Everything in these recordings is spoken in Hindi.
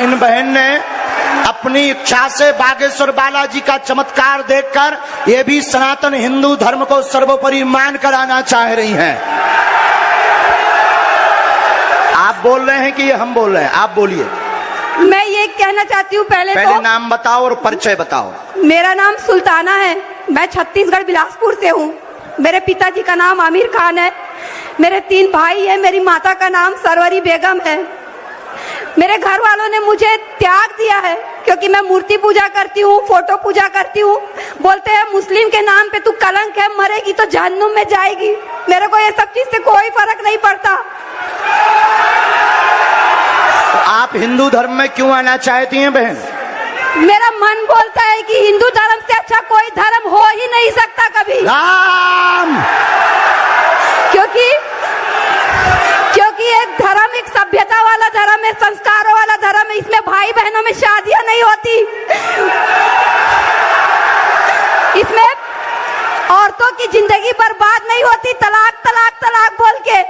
इन बहन ने अपनी इच्छा से बागेश्वर बालाजी का चमत्कार देखकर ये भी सनातन हिंदू धर्म को सर्वोपरि मान कर आना चाह रही हैं। आप बोल रहे हैं कि ये हम बोल रहे हैं? आप बोलिए। मैं ये कहना चाहती हूँ पहले तो नाम बताओ और परिचय बताओ। मेरा नाम सुल्ताना है, मैं छत्तीसगढ़ बिलासपुर से हूँ। मेरे पिताजी का नाम आमिर खान है, मेरे 3 भाई है, मेरी माता का नाम सरवरी बेगम है। मेरे घर वालों ने मुझे त्याग दिया है क्योंकि मैं मूर्ति पूजा करती हूँ, फोटो पूजा करती हूँ। बोलते हैं मुस्लिम के नाम पे तू कलंक है, मरेगी तो जहन्नुम में जाएगी। मेरे को ये सब चीज से कोई फर्क नहीं पड़ता। तो आप हिंदू धर्म में क्यों आना चाहती हैं बहन? मेरा मन बोलता है कि हिंदू धर्म से अच्छा कोई धर्म हो ही नहीं सकता कभी। राम! क्योंकि एक धर्म एक सभ्यता वाला धर्म है, संस्कारों वाला धर्म है। इसमें भाई बहनों में शादियां नहीं होती, इसमें औरतों की जिंदगी बर्बाद नहीं होती तलाक तलाक तलाक बोल के।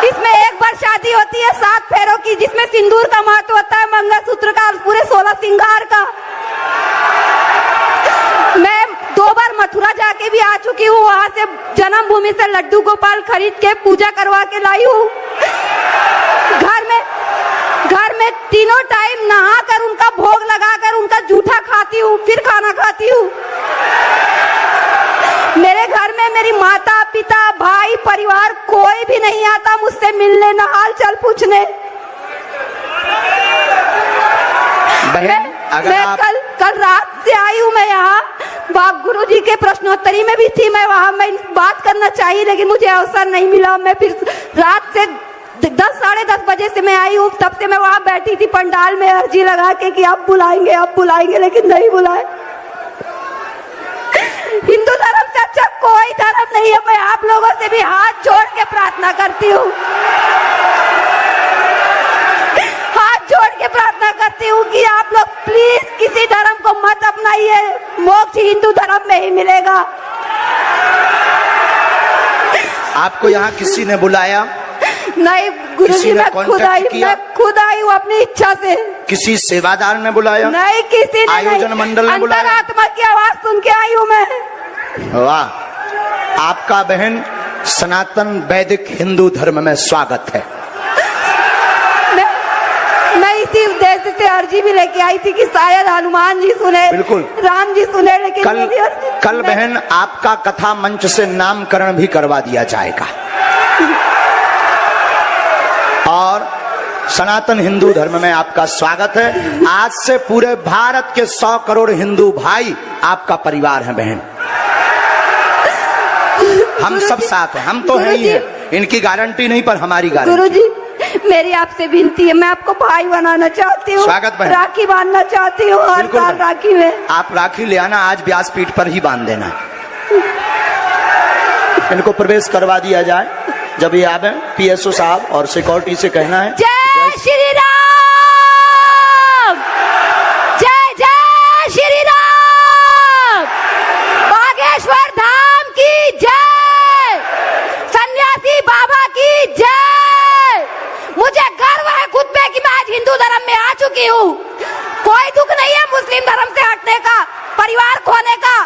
इसमें एक बार शादी होती है 7 फेरों की, जिसमें सिंदूर का महत्व होता है, मंगलसूत्र का, पूरे 16 श्रृंगार का। मैं 2 बार मथुरा जाके भी आ चुकी हूँ, वहां से जन्मभूमि से लड्डू गोपाल खरीद के पूजा करवा के लाई हूँ। घर में तीनों टाइम नहा कर उनका भोग लगाकर उनका जूठा खाती हूँ, फिर खाना खाती हूँ। मेरे घर में मेरी माता पिता भाई परिवार कोई भी नहीं आता मुझसे मिलने, न हाल चाल पूछने। मैं कल रात से आई हूँ। मैं यहाँ बाप गुरु जी के प्रश्नोत्तरी में भी थी, मैं वहाँ मैं बात करना चाहिए लेकिन मुझे अवसर नहीं मिला। मैं फिर रात से 10 साढ़े 10 बजे से मैं आई हूँ, तब से मैं वहाँ बैठी थी पंडाल में अर्जी लगा के कि आप बुलाएंगे, लेकिन नहीं बुलाए। हिंदू धर्म से अच्छा कोई धर्म नहीं है। मैं आप लोगों से भी हाथ जोड़ के प्रार्थना करती हूँ, कि आप लोग प्लीज किसी धर्म को मत अपनाइए, मोक्ष हिंदू धर्म में ही मिलेगा। आपको यहाँ किसी ने बुलाया? नहीं गुरुजी, मैं खुद आई हूँ अपनी इच्छा से। किसी सेवादार ने बुलाया? नहीं, किसी ने आयोजन मंडल ने बुलाया? अंतरात्मा की आवाज सुन के आई हूँ मैं। वाह! आपका बहन सनातन वैदिक हिंदू धर्म में स्वागत है। मैं इसी उद्देश्य से अर्जी भी लेके आई थी कि शायद हनुमान जी सुने, बिल्कुल राम जी सुने, लेकिन कल बहन आपका कथा मंच से नामकरण भी करवा दिया जाएगा और सनातन हिंदू धर्म में आपका स्वागत है। आज से पूरे भारत के 100 करोड़ हिंदू भाई आपका परिवार है बहन। हम सब साथ हैं, हम तो हैं ही हैं। इनकी गारंटी नहीं पर हमारी गारंटी। गुरुजी, मेरी आपसे विनती है, मैं आपको भाई बनाना चाहती हूँ, स्वागत बहन। राखी बांधना चाहती हूँ हर साल राखी में। आप राखी ले आना, आज व्यासपीठ पर ही बांध देना। इनको प्रवेश करवा दिया जाए। जब ये आवे पीएसओ साहब और सिक्योरिटी से कहना है जय श्री राम, जय जय श्री राम, बागेश्वर धाम की जय, सन्यासी बाबा की जय। मुझे गर्व है खुद पे कि मैं आज हिंदू धर्म में आ चुकी हूँ। कोई दुख नहीं है मुस्लिम धर्म से हटने का, परिवार खोने का,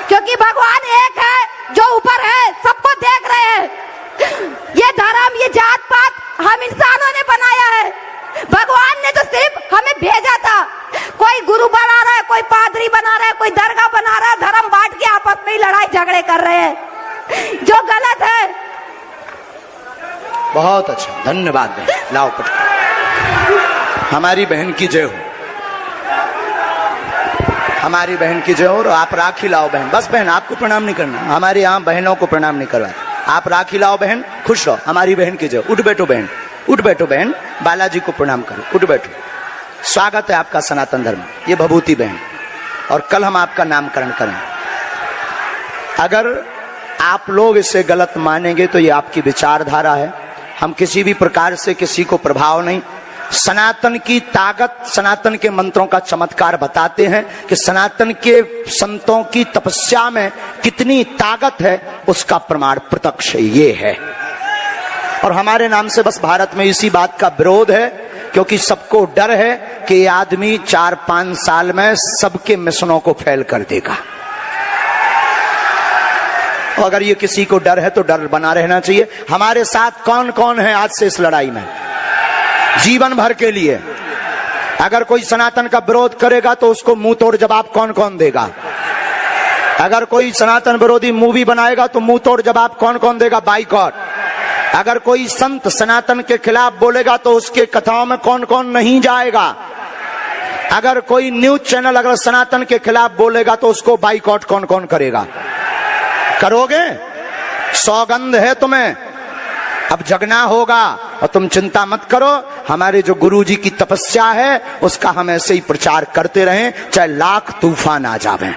क्योंकि भगवान एक है जो ऊपर है, सबको देख रहे हैं। ये धर्म, ये जात पात हम इंसानों ने बनाया है, भगवान ने तो सिर्फ हमें भेजा था। कोई गुरु बना रहा है, कोई पादरी बना रहा है, कोई दरगाह बना रहा है, धर्म बांट के आपस में ही लड़ाई झगड़े कर रहे हैं, जो गलत है। बहुत अच्छा, धन्यवाद बहन। लाओ पटका। हमारी बहन की जय हो, हमारी बहन की जय हो। और आप राखी लाओ बहन। बस बहन, आपको प्रणाम नहीं करना, हमारे यहाँ बहनों को प्रणाम नहीं करवा। आप राखी लाओ बहन, खुश रहो। हमारी बहन की जय। उठ बैठो बहन, उठ बैठो बहन, बालाजी को प्रणाम करो, उठ बैठो। स्वागत है आपका सनातन धर्म। ये भभूति बहन, और कल हम आपका नामकरण करें। अगर आप लोग इसे गलत मानेंगे तो ये आपकी विचारधारा है। हम किसी भी प्रकार से किसी को प्रभाव नहीं। सनातन की ताकत, सनातन के मंत्रों का चमत्कार बताते हैं कि सनातन के संतों की तपस्या में कितनी ताकत है, उसका प्रमाण प्रत्यक्ष ये है। और हमारे नाम से बस भारत में इसी बात का विरोध है, क्योंकि सबको डर है कि ये आदमी 4-5 साल में सबके मिशनों को फेल कर देगा। अगर ये किसी को डर है तो डर बना रहना चाहिए। हमारे साथ कौन कौन है आज से इस लड़ाई में, जीवन भर के लिए? अगर कोई सनातन का विरोध करेगा तो उसको मुंह तोड़ जवाब कौन कौन देगा? अगर कोई सनातन विरोधी मूवी बनाएगा तो मुंह तोड़ जवाब कौन कौन देगा? बाइकॉट। अगर कोई संत सनातन के खिलाफ बोलेगा तो उसके कथाओं में कौन कौन नहीं जाएगा? अगर कोई न्यूज चैनल अगर सनातन के खिलाफ बोलेगा तो उसको बाइकॉट कौन कौन करेगा? करोगे? सौगंध है तुम्हें, अब जगना होगा। और तुम चिंता मत करो, हमारे जो गुरुजी की तपस्या है उसका हम ऐसे ही प्रचार करते रहें, चाहे लाख तूफान आ जावें।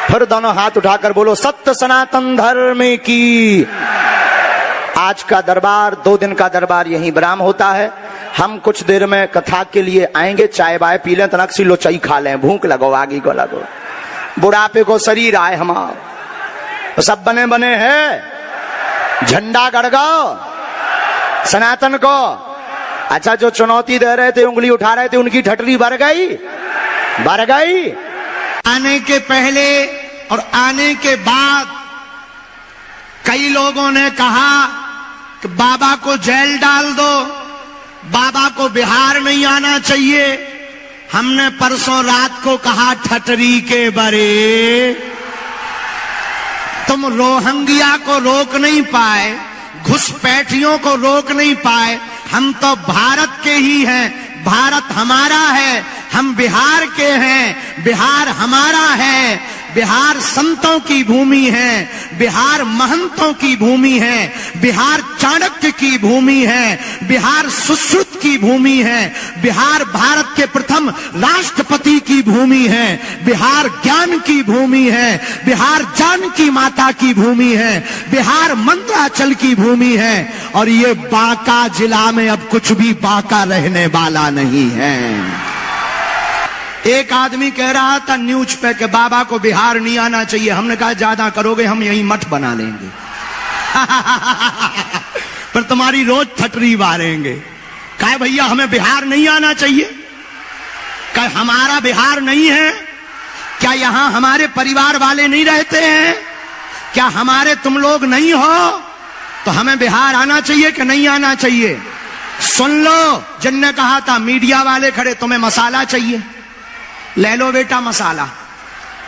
फिर दोनों हाथ उठाकर बोलो, सत्य सनातन धर्म की। आज का दरबार, 2 दिन का दरबार यहीं विराम होता है। हम कुछ देर में कथा के लिए आएंगे, चाय बाय पी लें, तनक सी लोचाई खा लें, भूख लगो, आगी को लगो, बुढ़ापे को शरीर आए हमारा, सब बने बने हैं, झंडा गड़गाओ सनातन को। अच्छा, जो चुनौती दे रहे थे, उंगली उठा रहे थे, उनकी ठटरी भर गई, भर गई। आने के पहले और आने के बाद कई लोगों ने कहा कि बाबा को जेल डाल दो, बाबा को बिहार नहीं आना चाहिए। हमने परसों रात को कहा, ठटरी के बरे, तुम रोहंगिया को रोक नहीं पाए, घुसपैठियों को रोक नहीं पाए। हम तो भारत के ही हैं, भारत हमारा है, हम बिहार के हैं, बिहार हमारा है। बिहार संतों की भूमि है, बिहार महंतों की भूमि है, बिहार चाणक्य की भूमि है, बिहार सुश्रुत की भूमि है, बिहार भारत के प्रथम राष्ट्रपति की भूमि है, बिहार ज्ञान की भूमि है, बिहार जानकी माता की भूमि है, बिहार मंदराचल की भूमि है। और ये बांका जिला में अब कुछ भी बांका रहने वाला नहीं है। एक आदमी कह रहा था न्यूज पे कि बाबा को बिहार नहीं आना चाहिए। हमने कहा ज्यादा करोगे हम यही मठ बना लेंगे पर तुम्हारी रोज ठटरी मारेंगे। कहा भैया हमें बिहार नहीं आना चाहिए? क्या हमारा बिहार नहीं है? क्या यहां हमारे परिवार वाले नहीं रहते हैं? क्या हमारे तुम लोग नहीं हो? तो हमें बिहार आना चाहिए कि नहीं आना चाहिए? सुन लो, जिनने कहा था मीडिया वाले खड़े, तुम्हें मसाला चाहिए, ले लो बेटा मसाला।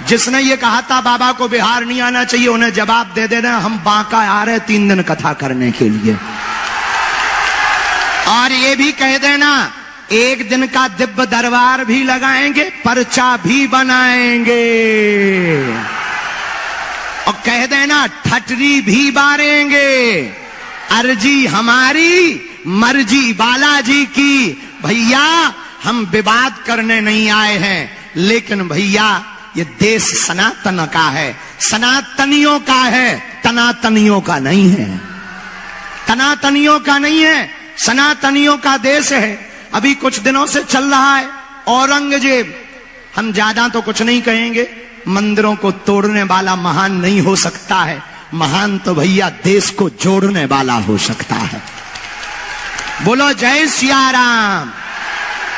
जिसने ये कहा था बाबा को बिहार नहीं आना चाहिए, उन्हें जवाब दे देना, हम बांका आ रहे 3 दिन कथा करने के लिए। और ये भी कह देना, 1 दिन का दिव्य दरबार भी लगाएंगे, पर्चा भी बनाएंगे। और कह देना ठटरी भी बारेंगे। अर्जी हमारी, मर्जी बालाजी की। भैया हम विवाद करने नहीं आए हैं, लेकिन भैया ये देश सनातन का है, सनातनियों का है, तनातनियों का नहीं है। तनातनियों का नहीं है, सनातनियों का देश है। अभी कुछ दिनों से चल रहा है औरंगजेब, हम ज्यादा तो कुछ नहीं कहेंगे, मंदिरों को तोड़ने वाला महान नहीं हो सकता है, महान तो भैया देश को जोड़ने वाला हो सकता है। बोलो जय सिया राम।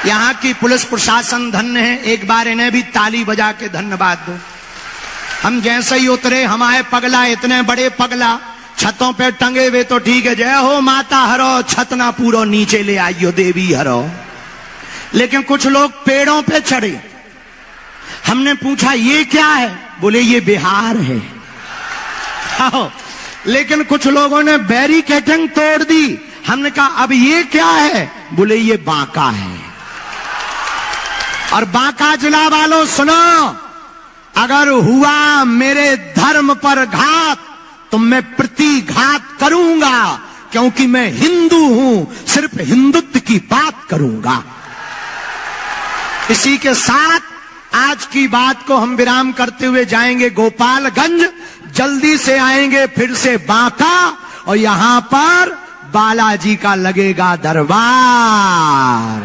यहां की पुलिस प्रशासन धन्य है, एक बार इन्हें भी ताली बजा के धन्यवाद दो। हम जैसे ही उतरे, हमारे पगला, इतने बड़े पगला छतों पे टंगे हुए तो ठीक है, जय हो माता हरो, छत ना पूरो नीचे ले आइयो देवी हरो। लेकिन कुछ लोग पेड़ों पे चढ़े। हमने पूछा ये क्या है? बोले ये बिहार है। लेकिन कुछ लोगों ने बैरिकेडिंग तोड़ दी। हमने कहा अब ये क्या है? बोले ये बांका है। और बांका जिला वालों सुनो, अगर हुआ मेरे धर्म पर घात तो मैं प्रतिघात करूंगा, क्योंकि मैं हिंदू हूं, सिर्फ हिंदुत्व की बात करूंगा। इसी के साथ आज की बात को हम विराम करते हुए जाएंगे गोपालगंज, जल्दी से आएंगे फिर से बांका, और यहां पर बालाजी का लगेगा दरबार।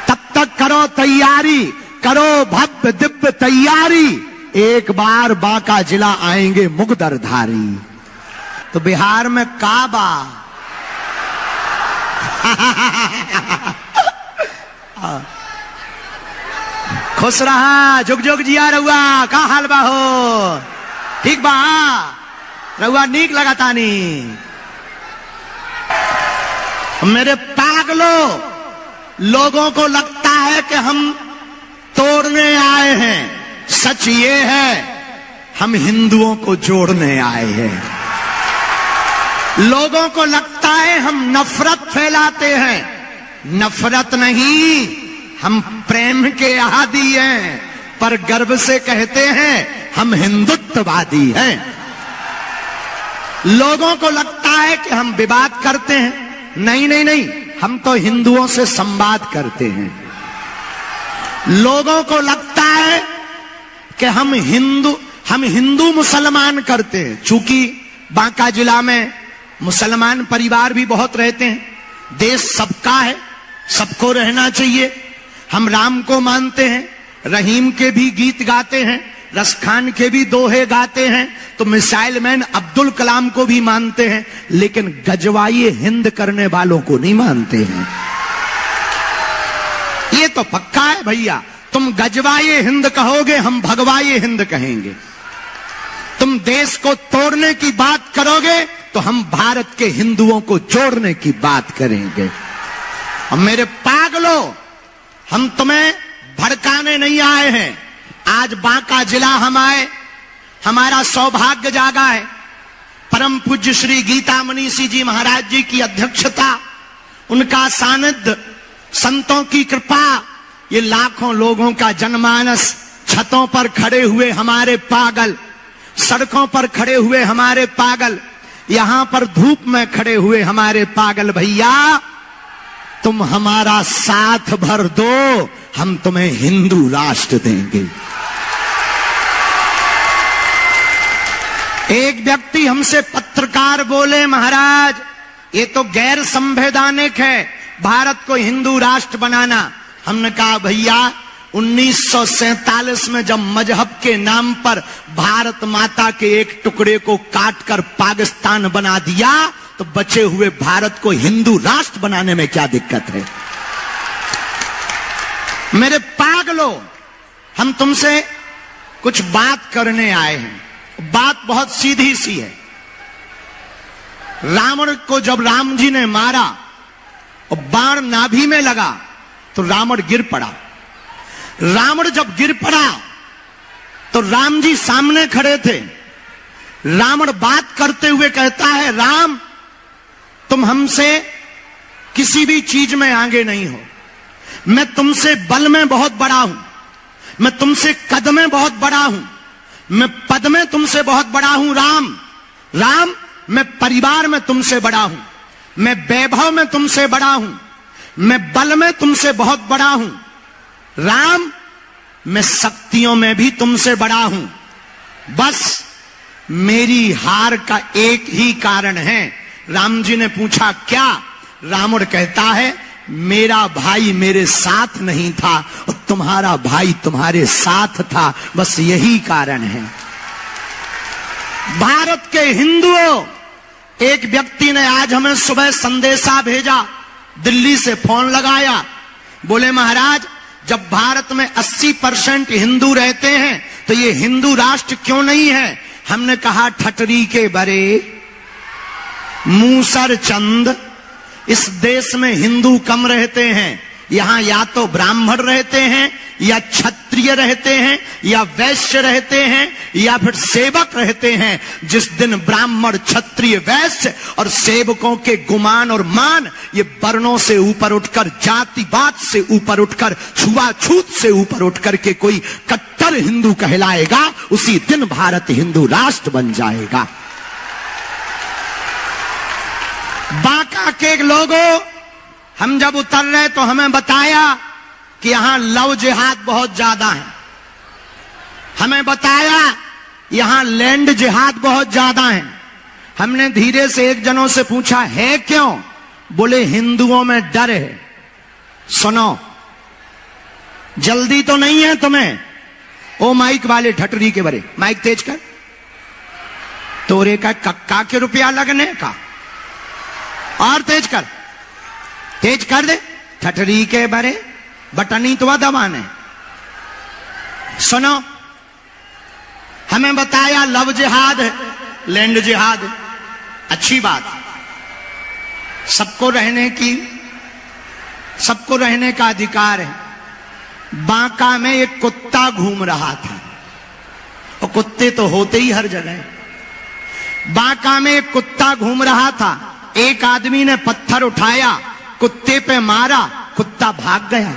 तब तक करो तैयारी, करो भव्य दिव्य तैयारी। एक बार बांका जिला आएंगे मुगदरधारी। तो बिहार में काबा। खुश रहा, जुग जुग जिया रहुआ। का हाल बा हो? ठीक बा रहुआ? नीक लगाता नहीं? मेरे पागलों, लोगों को लगता है कि हम तोड़ने आए हैं। सच ये है हम हिंदुओं को जोड़ने आए हैं। लोगों को लगता है हम नफरत फैलाते हैं। नफरत नहीं, हम प्रेम के आदी हैं, पर गर्व से कहते हैं हम हिंदुत्ववादी हैं। लोगों को लगता है कि हम विवाद करते हैं। नहीं नहीं नहीं, हम तो हिंदुओं से संवाद करते हैं। लोगों को लगता है कि हम हिंदू मुसलमान करते हैं। चूंकि बांका जिला में मुसलमान परिवार भी बहुत रहते हैं। देश सबका है, सबको रहना चाहिए। हम राम को मानते हैं, रहीम के भी गीत गाते हैं, रसखान के भी दोहे गाते हैं, तो मिसाइल मैन अब्दुल कलाम को भी मानते हैं, लेकिन गजवाई हिंद करने वालों को नहीं मानते हैं। ये तो पक्का है भैया। तुम गजवाई हिंद कहोगे, हम भगवाई हिंद कहेंगे। तुम देश को तोड़ने की बात करोगे तो हम भारत के हिंदुओं को जोड़ने की बात करेंगे। और मेरे पागलों, हम तुम्हें भड़काने नहीं आए हैं। आज बांका जिला हम आए, हमारा सौभाग्य जागा है। परम पूज्य श्री गीता मनीषी जी महाराज जी की अध्यक्षता, उनका सानिध्य, संतों की कृपा, ये लाखों लोगों का जनमानस, छतों पर खड़े हुए हमारे पागल, सड़कों पर खड़े हुए हमारे पागल, यहां पर धूप में खड़े हुए हमारे पागल भैया, तुम हमारा साथ भर दो, हम तुम्हें हिंदू राष्ट्र देंगे। एक व्यक्ति हमसे पत्रकार बोले, महाराज ये तो गैर संवैधानिक है भारत को हिंदू राष्ट्र बनाना। हमने कहा भैया 1947 में जब मजहब के नाम पर भारत माता के एक टुकड़े को काटकर पाकिस्तान बना दिया, तो बचे हुए भारत को हिंदू राष्ट्र बनाने में क्या दिक्कत है? मेरे पागलों, हम तुमसे कुछ बात करने आए हैं। बात बहुत सीधी सी है। रावण को जब राम जी ने मारा और बाण नाभि में लगा तो रावण गिर पड़ा। रावण जब गिर पड़ा तो राम जी सामने खड़े थे। रावण बात करते हुए कहता है, राम तुम हमसे किसी भी चीज में आगे नहीं हो। मैं तुमसे बल में बहुत बड़ा हूं, मैं तुमसे कद में बहुत बड़ा हूं, मैं पद में तुमसे बहुत बड़ा हूं। राम राम मैं परिवार में तुमसे बड़ा हूं, मैं वैभव में तुमसे बड़ा हूं, मैं बल में तुमसे बहुत बड़ा हूं। राम मैं शक्तियों में भी तुमसे बड़ा हूं। बस मेरी हार का एक ही कारण है। राम जी ने पूछा क्या? रावण कहता है मेरा भाई मेरे साथ नहीं था और तुम्हारा भाई तुम्हारे साथ था, बस यही कारण है। भारत के हिंदुओं, एक व्यक्ति ने आज हमें सुबह संदेशा भेजा, दिल्ली से फोन लगाया, बोले महाराज जब भारत में 80% हिंदू रहते हैं तो ये हिंदू राष्ट्र क्यों नहीं है? हमने कहा ठटरी के बरे मूसर चंद, इस देश में हिंदू कम रहते हैं। यहां या तो ब्राह्मण रहते हैं, या क्षत्रिय रहते हैं, या वैश्य रहते हैं, या फिर सेवक रहते हैं। जिस दिन ब्राह्मण, क्षत्रिय, वैश्य और सेवकों के गुमान और मान ये वर्णों से ऊपर उठकर, जातिवाद से ऊपर उठकर, छुआछूत से ऊपर उठकर के कोई कट्टर हिंदू कहलाएगा, उसी दिन भारत हिंदू राष्ट्र बन जाएगा। बांका के लोगों, हम जब उतर रहे तो हमें बताया कि यहां लव जिहाद बहुत ज्यादा है। हमें बताया यहां लैंड जिहाद बहुत ज्यादा है। हमने धीरे से एक जनों से पूछा है क्यों? बोले हिंदुओं में डर है। सुनो, जल्दी तो नहीं है तुम्हें? ओ माइक वाले ठटरी के बरे, माइक तेज कर। तोरे का कक्का के रुपया लगने का। और तेज कर दे ठटरी के बरे बटनी तो दबाने। सुनो, हमें बताया लव जिहाद है, लैंड जिहाद है, अच्छी बात। सबको रहने का अधिकार है। बांका में एक कुत्ता घूम रहा था, और कुत्ते तो होते ही हर जगह। बांका में एक कुत्ता घूम रहा था, एक आदमी ने पत्थर उठाया, कुत्ते पे मारा, कुत्ता भाग गया।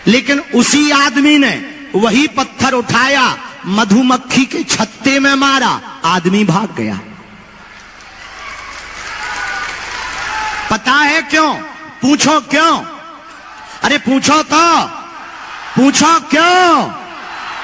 लेकिन उसी आदमी ने वही पत्थर उठाया, मधुमक्खी के छत्ते में मारा, आदमी भाग गया। पता है क्यों? पूछो क्यों? अरे पूछो क्यों?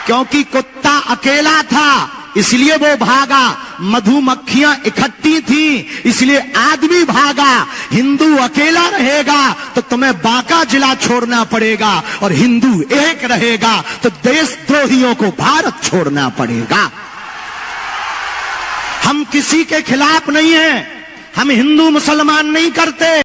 क्योंकि कुत्ता अकेला था, इसलिए वो भागा। मधुमक्खियां इकट्ठी थी, इसलिए आदमी भागा। हिंदू अकेला रहेगा तो तुम्हें बांका जिला छोड़ना पड़ेगा, और हिंदू एक रहेगा तो देशद्रोहियों को भारत छोड़ना पड़ेगा। हम किसी के खिलाफ नहीं हैं, हम हिंदू मुसलमान नहीं करते।